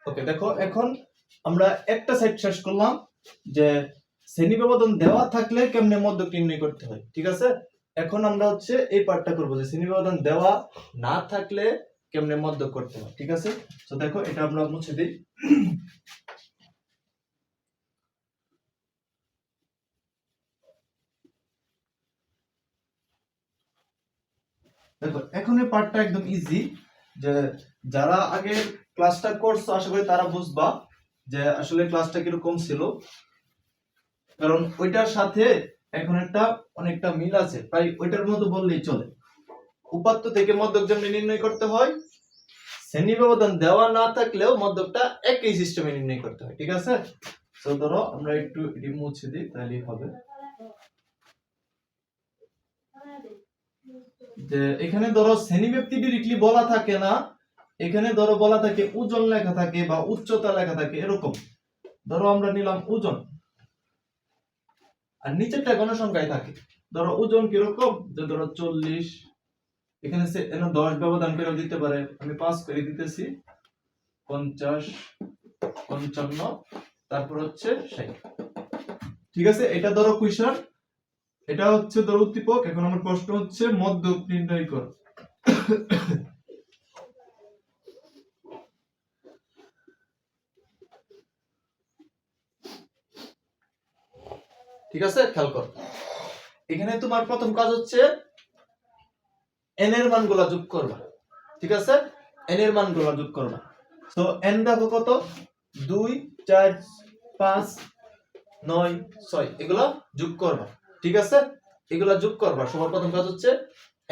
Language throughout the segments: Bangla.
ওকে দেখো, এখন আমরা একটা সাইড শেষ করলাম যে শ্রেণী ব্যবধান দেওয়া থাকলে কেমনে মধ্যক নির্ণয় করতে হয়। ঠিক আছে, এখন আমরা হচ্ছে এই পার্টটা করব যে শ্রেণী ব্যবধান দেওয়া না থাকলে কেমনে মধ্যক করতে হয়। ঠিক আছে, তো দেখো এটা আমরা মুছে দিই। দেখো এখন এই পার্টটা একদম ইজি, যে যারা আগে ক্লাসটা করছো আশা করি তারা বুঝবা যে আসলে ক্লাসটা কিরকম ছিল, কারণ ওইটার সাথে এখন একটা অনেকটা মিল আছে, প্রায় ওইটার মতো বললেই চলে। উপাত্ত থেকে মধ্যক যেমনি নির্ণয় করতে হয়, শ্রেণী ব্যবধান দেওয়া না থাকলেও মধ্যকটা একই সিস্টেমে নির্ণয় করতে হয়। ঠিক আছে, তো ধরো আমরা একটু এটি মুছে দিই, তাহলেই হবে। যে এখানে ধরো শ্রেণীব্যাপ্তি ডিরেক্টলি বলা থাকে না, এখানে ধরো বলা থাকে ওজন লেখা থাকে বা উচ্চতা লেখা থাকে এরকম। ধরো আমরা নিলাম ওজন, আর নিচেরটা গণসংখ্যায় থাকে। ধরো ওজন কিরকম, যে ধরো 40, এখানে 10 ব্যবধান করে দিতে পারে, আমি 5 করে দিতেছি, 50, 55, তারপর হচ্ছে 60। ঠিক আছে, এটা ধরো কুইশন, এটা হচ্ছে ধরো উদ্দীপক। এখন আমার প্রশ্ন হচ্ছে মধ্যক নির্ণয় কর। ঠিক আছে, খেয়াল কর, এখানে তোমার প্রথম কাজ হচ্ছে n এর মানগুলো যোগ করবা। ঠিক আছে, n এর মানগুলো যোগ করবা। তো n দেখো কত, 2, 4, 5, 9, 6, এগুলো যোগ করবা। ঠিক আছে, এগুলো যোগ করবা। সবার প্রথম কাজ হচ্ছে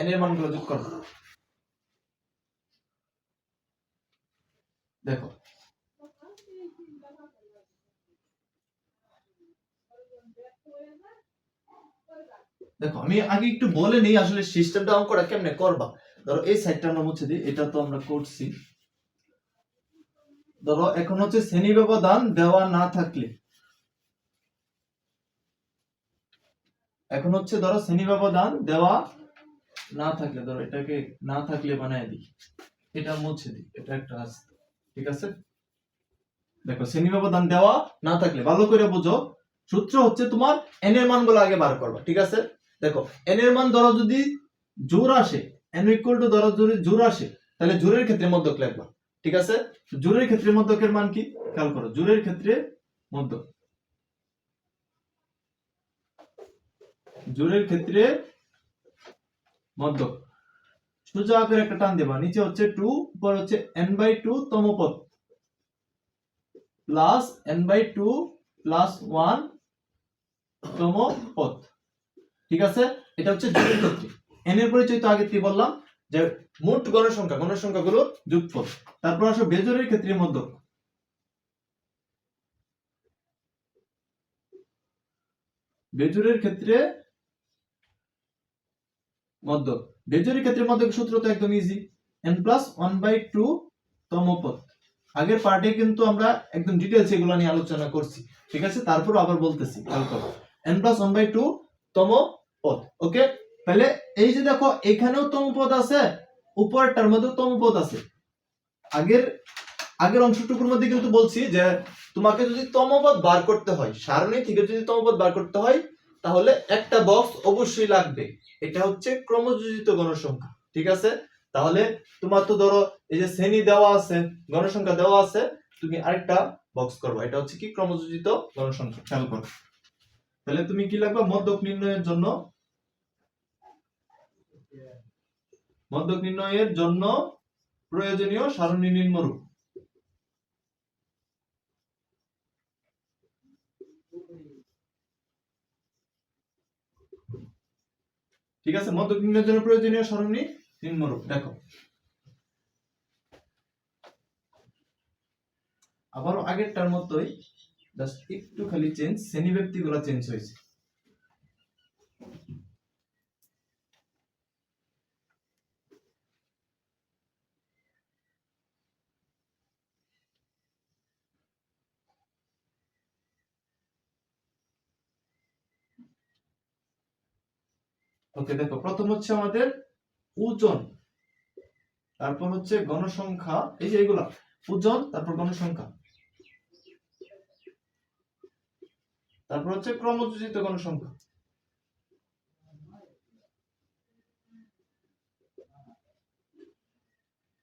n এর মানগুলো যোগ করবা। দেখো দেখো আমি আগে একটু বলে নেই আসলে সিস্টেমটা অঙ্কটা কেমনে করবা। ধরো এই সাইডটা আমরা মুছে দিই, এটা তো আমরা করছি। ধরো এখন হচ্ছে শ্রেণী ব্যবধান দেওয়া না থাকলে, এখন হচ্ছে ধরো শ্রেণী ব্যবধান দেওয়া না থাকলে, ধরো এটাকে না থাকলে বানায় দিই, এটা মুছে দিই, এটা একটা আছে। ঠিক আছে, দেখো শ্রেণী ব্যবধান দেওয়া না থাকলে ভালো করে বুঝো, সূত্র হচ্ছে তোমার n এর মানগুলো আগে বার করবা। ঠিক আছে, দেখো n এর মান ধরো যদি জোড় আসে, n ইকুয়াল টু ধরো যদি জোড় আসে, তাহলে জোড়ের ক্ষেত্রে মধ্যক লিখবা। ঠিক আছে, জোড়ের ক্ষেত্রে মধ্যকের মান কি খেয়াল করো, জোড়ের ক্ষেত্রে মধ্যক, জোড়ের ক্ষেত্রে মধ্যক সোজা করে একটা টান দেবা, নিচে হচ্ছে 2, উপর হচ্ছে n/2 তম পদ প্লাস n/2 প্লাস 1 তম পদ। ঠিক আছে, এটা হচ্ছে জোড়ের ক্ষেত্রে। n এর পরিচয় তো আগে থেকে বললাম যে মোট গণসংখ্যাগুলোর যোগফল। তারপর আসো বেজোড়ের ক্ষেত্রে মধ্যক, বেজোড়ের ক্ষেত্রে মধ্যক, বেজোড়ের ক্ষেত্রে মধ্যকের সূত্র তো একদম ইজি, n+1/2 তম পদ। আগের পার্টে কিন্তু আমরা একদম ডিটেইলস এগুলো নিয়ে আলোচনা করছি। ঠিক আছে, তারপর আবার বলতেছি, খেয়াল করো, n+1/2 তম পদ। ওকে, তাহলে এই যে দেখো এখানেও তম পদ আছে, উপরেরটার মধ্যে তম পদ আছে। আগের অংশটুকুর মধ্যে কিন্তু বলছি যে তোমাকে যদি তমপদ বার করতে হয়, সারণী থেকে যদি তমপদ বার করতে হয়, তাহলে একটা বক্স অবশ্যই লাগবে, এটা হচ্ছে ক্রমযোজিত গণসংখ্যা। ঠিক আছে, তাহলে তোমার তো ধরো এই যে শ্রেণী দেওয়া আছে, গণসংখ্যা দেওয়া আছে, তুমি আরেকটা বক্স করবে, এটা হচ্ছে কি ক্রমযোজিত গণসংখ্যা। খেয়াল করো, তাহলে তুমি কি লাগবে, মধ্যক নির্ণয়ের জন্য, মধ্যক নির্ণয়ের জন্য প্রয়োজনীয় সারণী নিম্নরূপ। ঠিক আছে, মধ্যক নির্ণয়ের জন্য প্রয়োজনীয় সারণী নিম্নরূপ। দেখো আবারও আগেরটার মতোই, জাস্ট একটু খালি চেঞ্জ, শ্রেণীব্যাপ্তি গুলো চেঞ্জ হয়েছে। ওকে, দেখো প্রথম হচ্ছে আমাদের ওজন, তারপর হচ্ছে গণসংখ্যা, এই যে এগুলা পূজন, তারপর গণসংখ্যা, তারপর হচ্ছে ক্রমযোজিত গণসংখ্যা।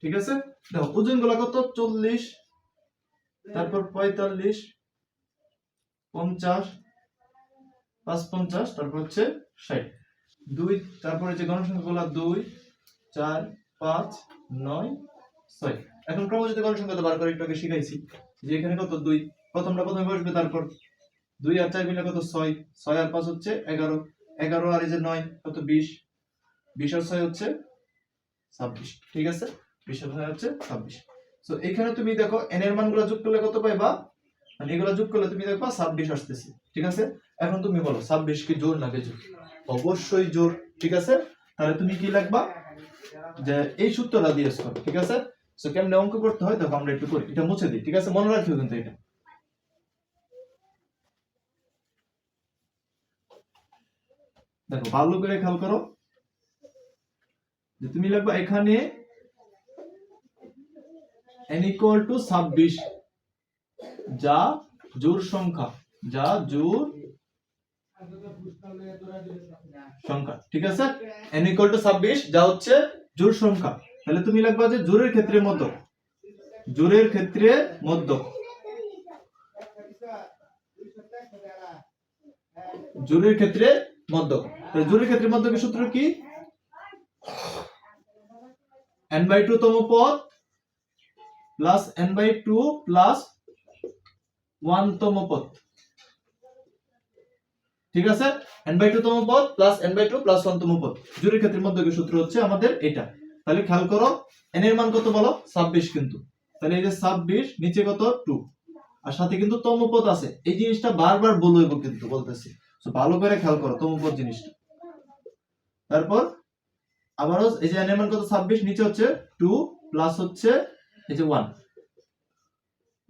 ঠিক আছে, দেখো ওজন গুলা কত, 40, তারপর 45, 50, 55, তারপর হচ্ছে 60, 2, তারপরে যে গণসংখ্যা গুলা 2, 4, 5, 9, 6। এখন ক্রমযোজিত গণসংখ্যা তো বার করে একটু আগে শিখাইছি, যে এখানে কত 2, প্রথমটা প্রথমে বসবে, তারপর 2 আর 4 মিলে কত 6, 6 আর 5 হচ্ছে 11, 11 আর এই যে 9 কত 20, 20 আর 6 হচ্ছে 26। ঠিক আছে, 20 আর 6 হচ্ছে 26। সো এখানে তুমি দেখো n এর মানগুলো যোগ করলে কত পাইবা, মানে এগুলো যোগ করলে তুমি দেখবা 26 আসতেছে। ঠিক আছে, এখন তুমি বলো 26 কি জোড় না বেজোড়? অবশ্যই জোড়। ঠিক আছে, তাহলে তুমি কি লিখবা, যে এই সূত্রটা দিয়ে করো। ঠিক আছে, সো কেমনে অঙ্ক করতে হয় দেখো আমরা একটু করি, এটা মুছে দিই। ঠিক আছে, মনে রাখিও কিন্তু এটা। দেখো ভালো করে খেয়াল করো, যে তুমি লিখবা এখানে n equal to 26, যা জোড় সংখ্যা, যা জোড় সংখ্যা। ঠিক আছে, n equal to 26 যা হচ্ছে জোড় সংখ্যা। তাহলে তুমি লিখবা যে জোড়ের ক্ষেত্রে মধ্যক, জোড়ের ক্ষেত্রে মধ্যক, জোড়ের ক্ষেত্রে মধ্যক। তাহলে জোড়ের ক্ষেত্রে মধ্যকের সূত্র কি, n/2 তম পদ প্লাস n/2 প্লাস 1 তম পদ। ঠিক আছে, n/2 তম পদ প্লাস n/2 প্লাস 1 তম পদ, জোড়ের ক্ষেত্রে মধ্যকের সূত্র হচ্ছে আমাদের এটা। তাহলে খেয়াল করো n এর মান কত বলো, 26 কিন্তু। তাহলে এই যে 26, নিচে কত 2, আর সাথে কিন্তু তম পদ আছে। এই জিনিসটা বারবার বলবো কিন্তু বলতেছি, তো ভালো করে খেয়াল করো তম পদ জিনিসটা। তারপর আবারও এই যে n এর মান কত 26, নিচে হচ্ছে 2 প্লাস হচ্ছে এই যে 1।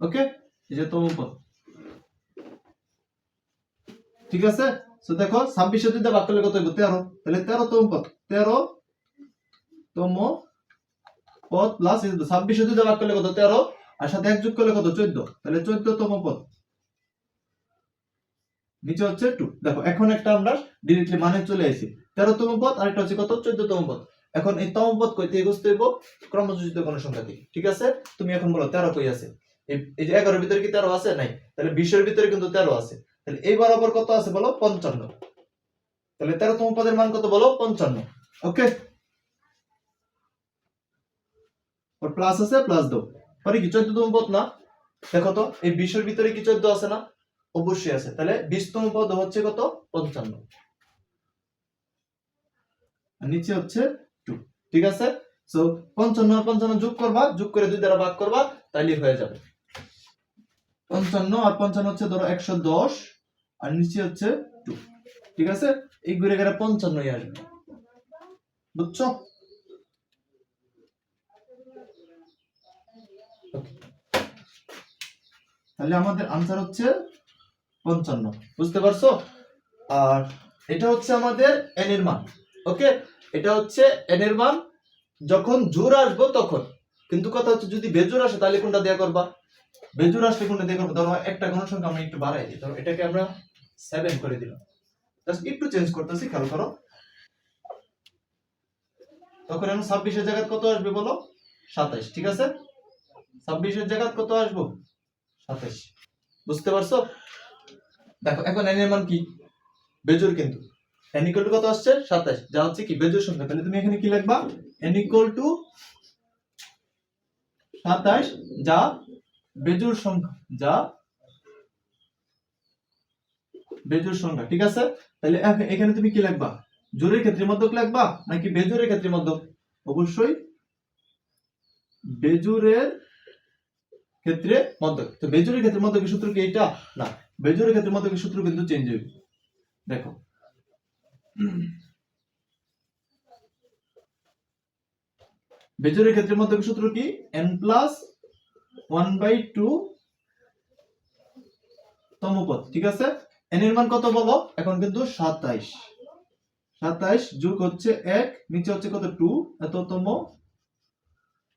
ওকে, এই যে তম পদ। ঠিক আছে, সো দেখো 26 এর দিয়ে ভাগ করলে কত হবে, 13। তাহলে 13 তম পদ, 13 তম পদ প্লাস 26 এর দিয়ে ভাগ করলে কত 13, আর সাথে 1 যোগ করলে কত 14। তাহলে 14 তম পদ, নিচে হচ্ছে 2। দেখো এখন একটা আমরা ডাইরেক্টলি মানে চলে আসি, 13 তম পদ আর একটা হচ্ছে কত 14 তম পদ। এখন এই তম পদ কইতে বুঝতে হইব ক্রমযোজিত গণসংখ্যা থেকে। ঠিক আছে, তুমি এখন বলো 13 কই আছে, এই যে 11 এর ভিতরে কি 13 আছে, নাই। তাহলে 20 এর ভিতরে কিন্তু 13 আছে। তাহলে এই বরাবর কত আছে বলো 55। তাহলে 13 তম পদের মান কত বলো 55। ওকে, ওর প্লাস আছে, প্লাস দাও। পরে কি 14 তম পদ না, দেখো তো এই 20 এর ভিতরে কি 14 আছে না, অবশ্যই আছে। তাহলে 20 তম পদ হচ্ছে কত 55, আর নিচে হচ্ছে 2। ঠিক আছে, সো 55 আর 55 যোগ করবা, যোগ করে 2 দ্বারা ভাগ করবা, তাইলে হয়ে যাবে 55 আর 55 হচ্ছে ধরো 110, আর নিচে হচ্ছে 2। ঠিক আছে, এই ঘুরে গেলে 55ই আসবে, বুঝছো? তাহলে আমাদের আনসার হচ্ছে 55, বুঝতে পারছো? আর এটা হচ্ছে আমাদের n এর মান। ওকে, এটা হচ্ছে n এর মান যখন জোড় আসবো তখন। কিন্তু কথা হচ্ছে যদি বেজোড় আসে তাহলে কোনটা দেয়া করবা, বেজোড় আসলে কোনটা দেয়া করবা। ধরো একটা গণসংখ্যা আমরা একটু বাড়াই দিই, ধরো এটাকে আমরা 7 করে দিলাম, জাস্ট একটু চেঞ্জ করতেছি, খেয়াল করো। তখন এখন 26 এর জায়গায় কত আসবে বলো 27। ঠিক আছে, 26 এর জায়গায় কত আসবো 27, বুঝতে পারছো? দেখো এখন n এর মান কি, বেজোড়, কিন্তু n ইকুয়াল টু কত আসছে 27, যা হচ্ছে কি বেজোড় সংখ্যা। তাহলে তুমি এখানে কি লিখবা, n ইকুয়াল টু 27 যা বেজোড় সংখ্যা, যা বেজোড় সংখ্যা। ঠিক আছে, তাহলে এখানে তুমি কি লিখবা, জোড়ের ক্ষেত্রে মধ্যক লিখবা নাকি বেজোড়ের ক্ষেত্রে মধ্যক? অবশ্যই বেজোড়ের ক্ষেত্রে মধ্যক। তো বেজোড়ের ক্ষেত্রে মধ্যকের সূত্র কি এটা না, বেজোড়ের ক্ষেত্রে মধ্যকের সূত্র কিন্তু চেঞ্জ হবে। দেখো বেজোড়ের ক্ষেত্রে মধ্যকের সূত্র কি, n প্লাস 1/2 তম পদ। ঠিক আছে, n এর মান কত বলো, এখন কিন্তু 27, 27 যোগ হচ্ছে 1, নিচে হচ্ছে কত 2, এত তম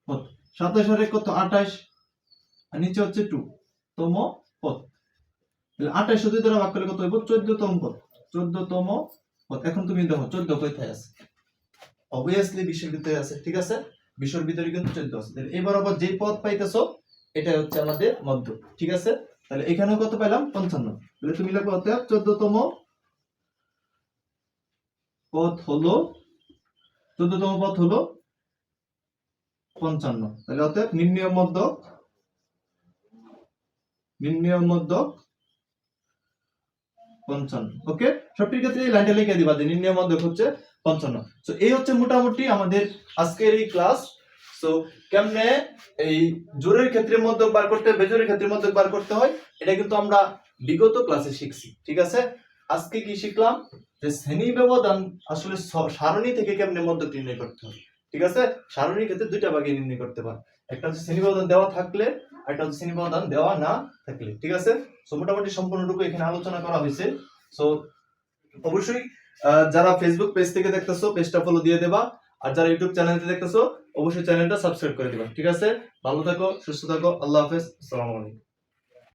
পদ। 27 আর 1 কত 28, আর নিচে হচ্ছে 2 তম পদ। তাহলে 28 2 দ্বারা ভাগ করলে কত হইব? 14 তম পদ। 14 তম পদ। এখন তুমি দেখো 14 কোথায় আছে? অবভিয়াসলি 20 এর ভিতরে আছে, ঠিক আছে? 20 এর ভিতরে কিন্তু 14 আছে। তাহলে এবার আবার যে পদ পাইতেছো এটা হচ্ছে আমাদের মধ্য, ঠিক আছে? তাহলে এখানেও কত পেলাম? 55। তাহলে তুমি লিখো অতএব 14 তম পদ হলো 14 তম পদ হলো 55। তাহলে অতএব নির্ণয় মধ্যক 55। ওকে, সবটির ক্ষেত্রে এই লাইনটা লিখে দিবা যে নির্ণয় মধ্যক হচ্ছে 55। সো এই হচ্ছে মোটামুটি আমাদের আজকের এই ক্লাস। সো কেমনে এই জোড়ের ক্ষেত্রে মধ্যক বার করতে, বেজোড়ের ক্ষেত্রে মধ্যক বার করতে হয় এটা কিন্তু আমরা বিগত ক্লাসে শিখছি, ঠিক আছে? আজকে কি শিখলাম? যে শ্রেণী ব্যবধান আসলে সারণী থেকে কেমনে মধ্যক নির্ণয় করতে হয়, ঠিক আছে? সারণীর ক্ষেত্রে দুইটা ভাগে নির্ণয় করতে পারে, একটা হচ্ছে শ্রেণী ব্যবধান দেওয়া থাকলে, আর একটা হচ্ছে শ্রেণী ব্যবধান দেওয়া না থাকলে, ঠিক আছে? সো মোটামুটি সম্পূর্ণটুকু এখানে আলোচনা করা হয়েছে। সো অবশ্যই যারা ফেসবুক পেজ থেকে দেখতেছো পেজটা ফলো দিয়ে দেবা, আর যারা ইউটিউব চ্যানেল থেকে দেখতেছো অবশ্যই চ্যানেলটা সাবস্ক্রাইব করে দিবা, ঠিক আছে? ভালো থাকো, সুস্থ থাকো, আল্লাহ হাফেজ, আসসালামু আলাইকুম।